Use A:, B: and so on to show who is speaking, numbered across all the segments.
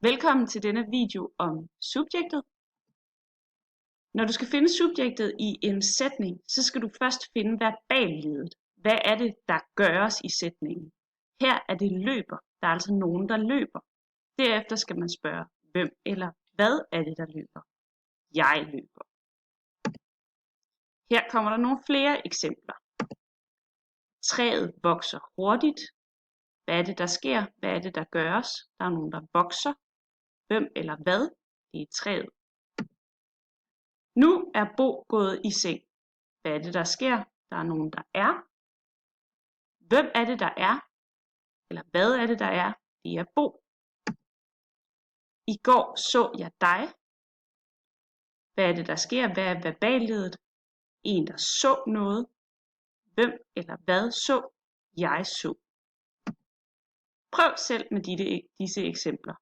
A: Velkommen til denne video om subjektet. Når du skal finde subjektet i en sætning, så skal du først finde verballeddet. Hvad er det, der gøres i sætningen? Her er det løber. Der er altså nogen, der løber. Derefter skal man spørge, hvem eller hvad er det, der løber? Jeg løber. Her kommer der nogle flere eksempler. Træet vokser hurtigt. Hvad er det, der sker? Hvad er det, der gøres? Der er nogen, der vokser. Hvem eller hvad? Det er træet. Nu er Bo gået i seng. Hvad er det, der sker? Der er nogen, der er. Hvem er det, der er? Eller hvad er det, der er? Det er Bo. I går så jeg dig. Hvad er det, der sker? Hvad er verballeddet? En, der så noget. Hvem eller hvad så? Jeg så. Prøv selv med disse eksempler.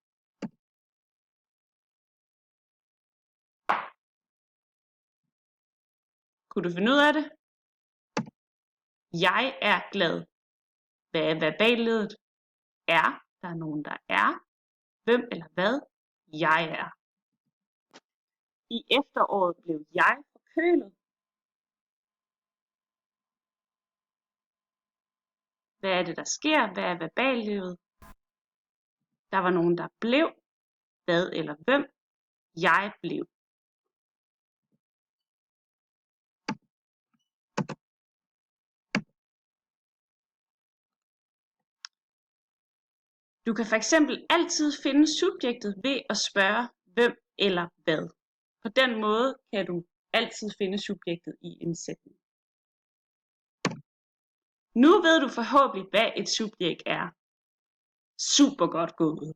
A: Kunne du finde ud af det? Jeg er glad. Hvad er verballeddet? Er. Der er nogen, der er. Hvem eller hvad? Jeg er. I efteråret blev jeg forkølet. Hvad er det, der sker? Hvad er verballeddet? Der var nogen, der blev. Hvad eller hvem? Jeg blev. Du kan fx altid finde subjektet ved at spørge hvem eller hvad. På den måde kan du altid finde subjektet i en sætning. Nu ved du forhåbentlig, hvad et subjekt er. Super godt gået.